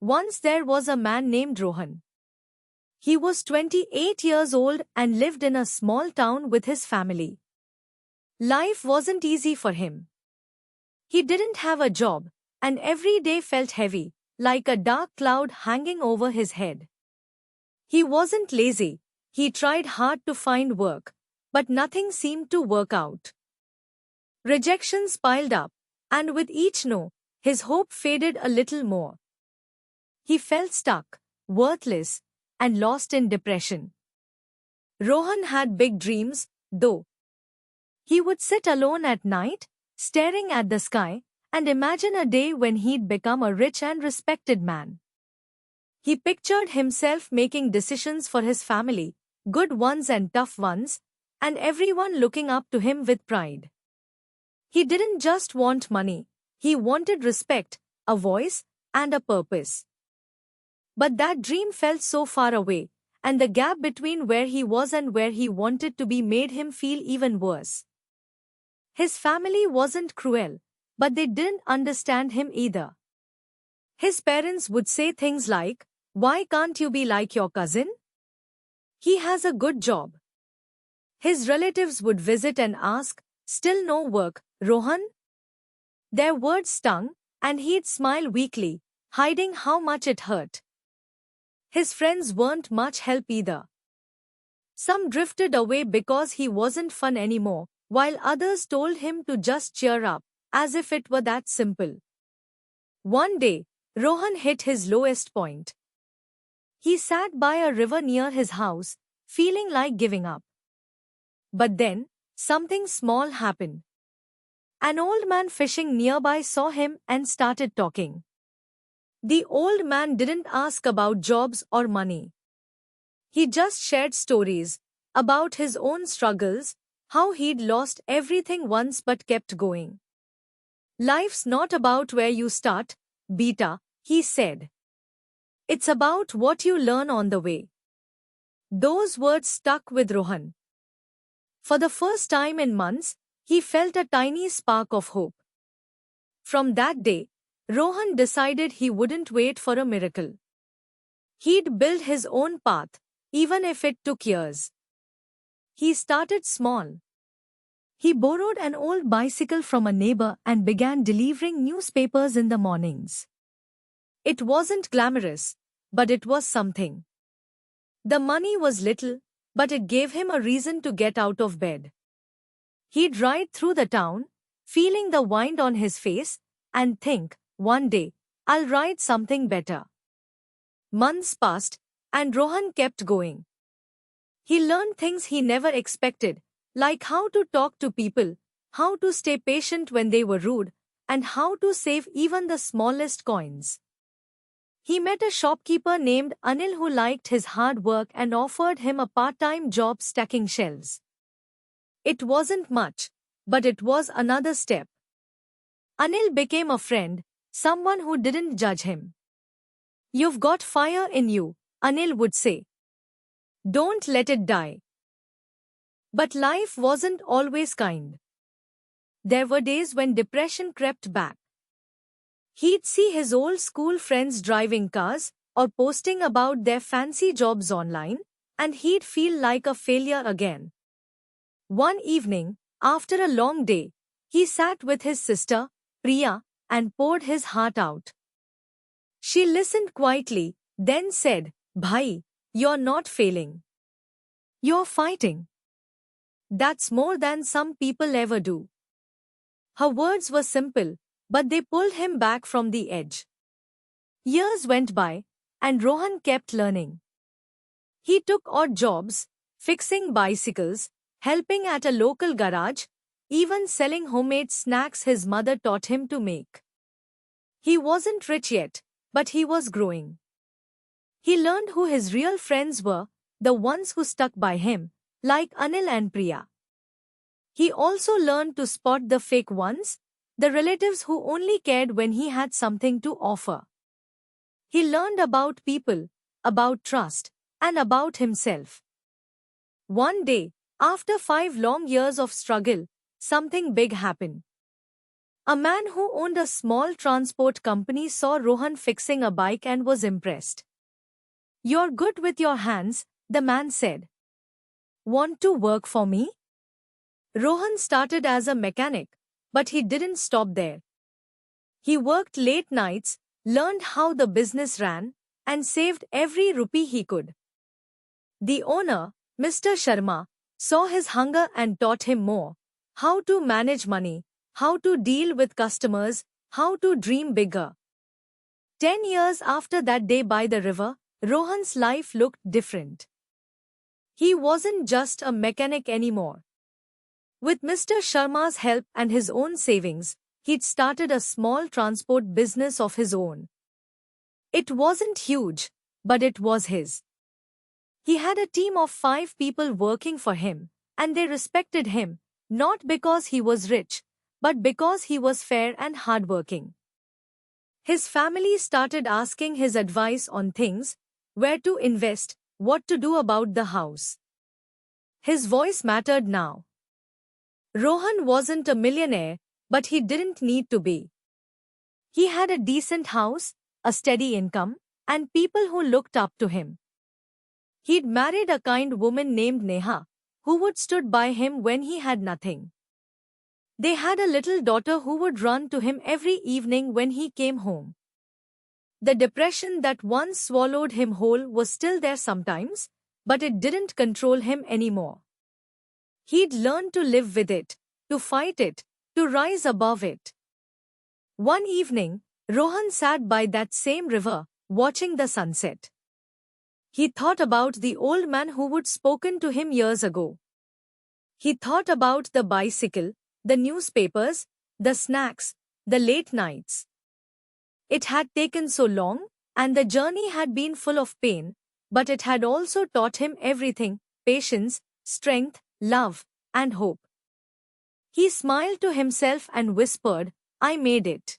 Once there was a man named Rohan. He was 28 years old and lived in a small town with his family. Life wasn't easy for him. He didn't have a job, and every day felt heavy, like a dark cloud hanging over his head. He wasn't lazy, he tried hard to find work, but nothing seemed to work out. Rejections piled up, and with each no, his hope faded a little more. He felt stuck, worthless, and lost in depression. Rohan had big dreams, though. He would sit alone at night, staring at the sky, and imagine a day when he'd become a rich and respected man. He pictured himself making decisions for his family, good ones and tough ones, and everyone looking up to him with pride. He didn't just want money, he wanted respect, a voice, and a purpose. But that dream felt so far away, and the gap between where he was and where he wanted to be made him feel even worse. His family wasn't cruel, but they didn't understand him either. His parents would say things like, "Why can't you be like your cousin? He has a good job." His relatives would visit and ask, "Still no work, Rohan?" Their words stung, and he'd smile weakly, hiding how much it hurt. His friends weren't much help either. Some drifted away because he wasn't fun anymore, while others told him to just cheer up, as if it were that simple. One day, Rohan hit his lowest point. He sat by a river near his house, feeling like giving up. But then, something small happened. An old man fishing nearby saw him and started talking. The old man didn't ask about jobs or money. He just shared stories about his own struggles, how he'd lost everything once but kept going. "Life's not about where you start, Beta," he said. "It's about what you learn on the way." Those words stuck with Rohan. For the first time in months, he felt a tiny spark of hope. From that day, Rohan decided he wouldn't wait for a miracle. He'd build his own path, even if it took years. He started small. He borrowed an old bicycle from a neighbor and began delivering newspapers in the mornings. It wasn't glamorous, but it was something. The money was little, but it gave him a reason to get out of bed. He'd ride through the town, feeling the wind on his face, and think, "One day, I'll write something better." Months passed, and Rohan kept going. He learned things he never expected, like how to talk to people, how to stay patient when they were rude, and how to save even the smallest coins. He met a shopkeeper named Anil who liked his hard work and offered him a part-time job stacking shelves. It wasn't much, but it was another step. Anil became a friend, someone who didn't judge him. "You've got fire in you," Anil would say. "Don't let it die." But life wasn't always kind. There were days when depression crept back. He'd see his old school friends driving cars or posting about their fancy jobs online, and he'd feel like a failure again. One evening, after a long day, he sat with his sister, Priya, and poured his heart out. She listened quietly, then said, "Bhai, you're not failing. You're fighting. That's more than some people ever do." Her words were simple, but they pulled him back from the edge. Years went by, and Rohan kept learning. He took odd jobs, fixing bicycles, helping at a local garage, even selling homemade snacks his mother taught him to make. He wasn't rich yet, but he was growing. He learned who his real friends were, the ones who stuck by him, like Anil and Priya. He also learned to spot the fake ones, the relatives who only cared when he had something to offer. He learned about people, about trust, and about himself. One day, after 5 long years of struggle, something big happened. A man who owned a small transport company saw Rohan fixing a bike and was impressed. "You're good with your hands," the man said. "Want to work for me?" Rohan started as a mechanic, but he didn't stop there. He worked late nights, learned how the business ran, and saved every rupee he could. The owner, Mr. Sharma, saw his hunger and taught him more: how to manage money, how to deal with customers, how to dream bigger. 10 years after that day by the river, Rohan's life looked different. He wasn't just a mechanic anymore. With Mr. Sharma's help and his own savings, he'd started a small transport business of his own. It wasn't huge, but it was his. He had a team of 5 people working for him, and they respected him, not because he was rich, but because he was fair and hardworking. His family started asking his advice on things: where to invest, what to do about the house. His voice mattered now. Rohan wasn't a millionaire, but he didn't need to be. He had a decent house, a steady income, and people who looked up to him. He'd married a kind woman named Neha, who would stood by him when he had nothing. They had a little daughter who would run to him every evening when he came home. The depression that once swallowed him whole was still there sometimes, but it didn't control him anymore. He'd learned to live with it, to fight it, to rise above it. One evening, Rohan sat by that same river, watching the sunset. He thought about the old man who would spoken to him years ago. He thought about the bicycle, the newspapers, the snacks, the late nights. It had taken so long, and the journey had been full of pain, but it had also taught him everything: patience, strength, love, and hope. He smiled to himself and whispered, "I made it."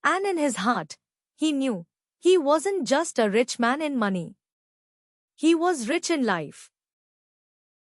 And in his heart, he knew he wasn't just a rich man in money. He was rich in life.